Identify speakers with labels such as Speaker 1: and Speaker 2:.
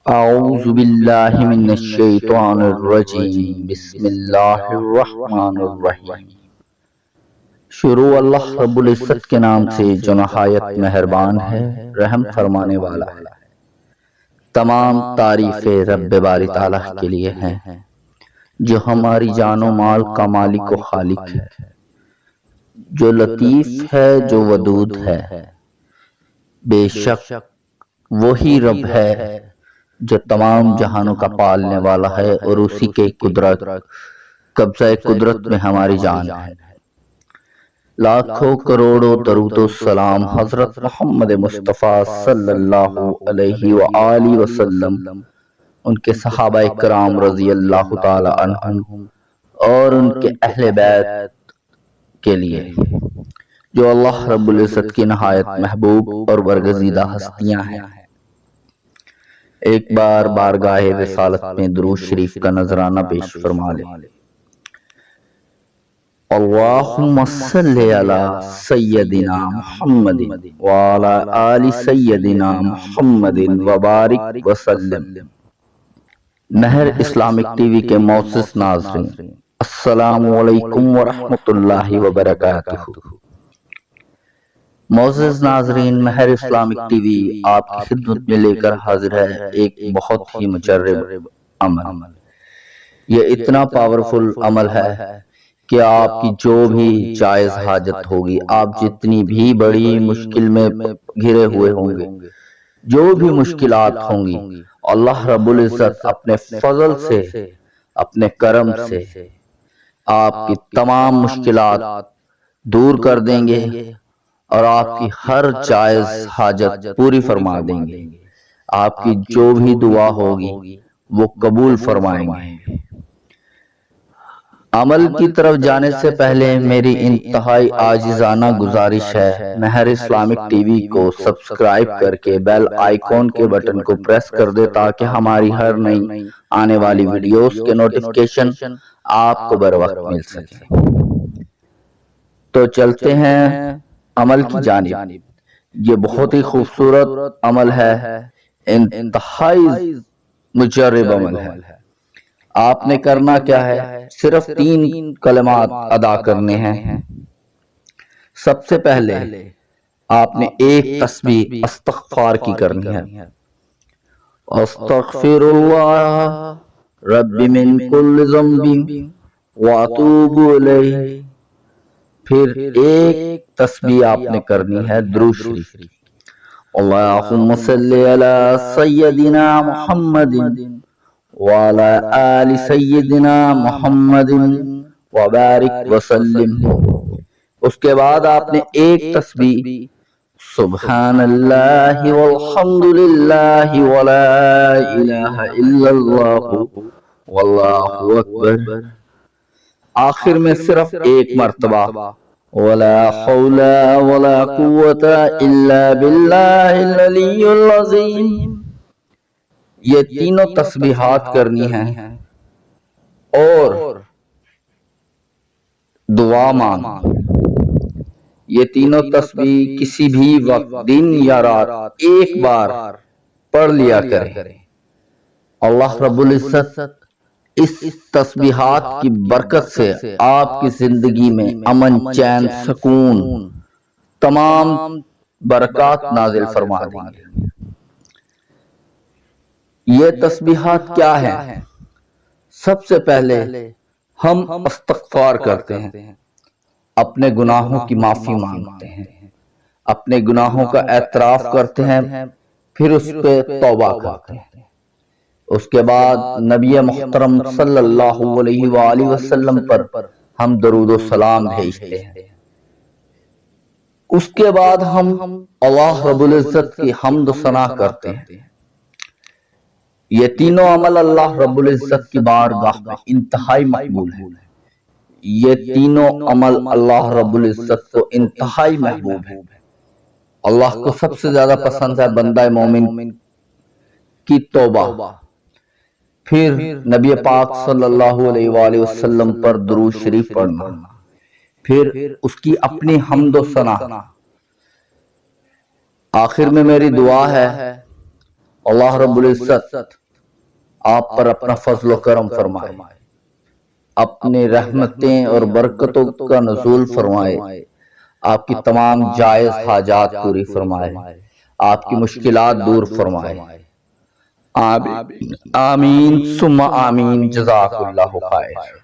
Speaker 1: اعوذ باللہ من الشیطان الرجیم بسم اللہ الرحمن الرحیم۔ شروع اللہ رب العزت کے نام سے جو نہایت مہربان ہے، رحم فرمانے والا ہے۔ تمام تعریفیں رب باری تعالیٰ کے لیے ہیں جو ہماری جان و مال کا مالک و خالق ہے، جو لطیف ہے، جو ودود ہے۔ بے شک وہی رب ہے جو تمام جہانوں کا پالنے والا ہے اور اسی کے قبضہ قدرت میں ہماری جان ہے۔ لاکھوں کروڑوں درود و سلام حضرت محمد مصطفیٰ صلی اللہ علیہ وآلہ وسلم، ان کے صحابہ کرام رضی اللہ تعالی عنہم اور ان کے اہل بیت کے لیے جو اللہ رب العزت کی نہایت محبوب اور برگزیدہ ہستیاں ہیں۔ ایک بار بارگاہ رسالت میں درود شریف کا نذرانہ پیش فرما لیں۔ اللہم صلی علی سیدنا محمد وعلی آل سیدنا محمد وبارک وسلم۔ مہر اسلامک ٹی وی کے معزز ناظرین، السلام علیکم ورحمۃ اللہ وبرکاتہ۔ معزز ناظرین، مہر اسلامک ٹی وی آپ کی خدمت میں لے کر حاضر ہے ایک بہت ہی مجرب عمل۔ یہ اتنا پاورفل عمل ہے کہ آپ کی جو بھی جائز حاجت ہوگی، آپ جتنی بھی بڑی مشکل میں گھرے ہوئے ہوں گے، جو بھی مشکلات ہوں گی، اللہ رب العزت اپنے فضل سے، اپنے کرم سے آپ کی تمام مشکلات دور کر دیں گے اور آپ کی ہر جائز حاجت پوری فرما دیں گے۔ آپ کی جو بھی دعا ہوگی وہ قبول فرمائیں گے۔ عمل کی طرف جانے سے پہلے میری انتہائی عاجزانہ گزارش ہے، مہر اسلامک ٹی وی کو سبسکرائب کر کے بیل آئیکن کے بٹن کو پریس کر دے تاکہ ہماری ہر نئی آنے والی ویڈیوز کے نوٹیفیکیشن آپ کو بر وقت مل سکے۔ تو چلتے ہیں عمل کی جانب۔ یہ بہت ہی خوبصورت عمل ہے، انتہائی مجرب عمل ہے۔ آپ نے کرنا کیا ہے، صرف 3 کلمات ادا کرنے ہیں۔ سب سے پہلے آپ نے ایک تسبیح استغفار کی کرنی ہے۔ استغفر اللہ رب من کل ذنب واتوب الیہ۔ پھر ایک تسبیح آپ نے کرنی ہے درود شریف کی۔ اللہم صلی علی سیدنا محمد وعلی آل سیدنا محمد وبارک وسلم۔ اس کے بعد آپ نے ایک تسبیح سبحان اللہ والحمد للہ ولا الہ الا اللہ واللہ اکبر۔ آخر میں صرف ایک مرتبہ ولا حول ولا قوت الا باللہ العلی العظیم۔ یہ تینوں تسبیحات کرنی ہیں اور دعا مانگ۔ یہ تینوں تسبیح کسی بھی وقت، دن یا رات، ایک بار پڑھ لیا کریں۔ اللہ رب العزت اس تسبیحات کی برکت سے آپ کی زندگی میں امن، چین، سکون، تمام برکات نازل فرما دیں گے۔ یہ تسبیحات کیا ہیں؟ سب سے پہلے ہم استغفار کرتے ہیں، اپنے گناہوں کی معافی مانگتے ہیں، اپنے گناہوں کا اعتراف کرتے ہیں، پھر اس پہ توبہ کرتے ہیں۔ اس کے بعد نبی محترم صلی اللہ علیہ وآلہ وسلم پر ہم درود و سلام بھیجتے ہیں۔ اس کے بعد ہم اللہ رب العزت کی حمد و ثنا کرتے ہیں۔ یہ تینوں عمل اللہ رب العزت کی بارگاہ میں انتہائی مقبول ہے۔ یہ تینوں عمل اللہ رب العزت کو انتہائی محبوب ہے۔ اللہ کو سب سے زیادہ پسند ہے بندہ مومن کی توبہ، پھر نبی پاک صلی اللہ علیہ وآلہ وسلم پر درود شریف پڑھنا، پھر اس کی اپنی حمد و ثنا۔ آخر میں میری دعا ہے اللہ رب العزت آپ پر اپنا فضل و کرم فرمائے، اپنی رحمتیں اور برکتوں کا نزول فرمائے، آپ کی تمام جائز حاجات پوری فرمائے، آپ کی مشکلات دور فرمائے۔ آمین آمین ثم آمین، جزاک اللہ خیر۔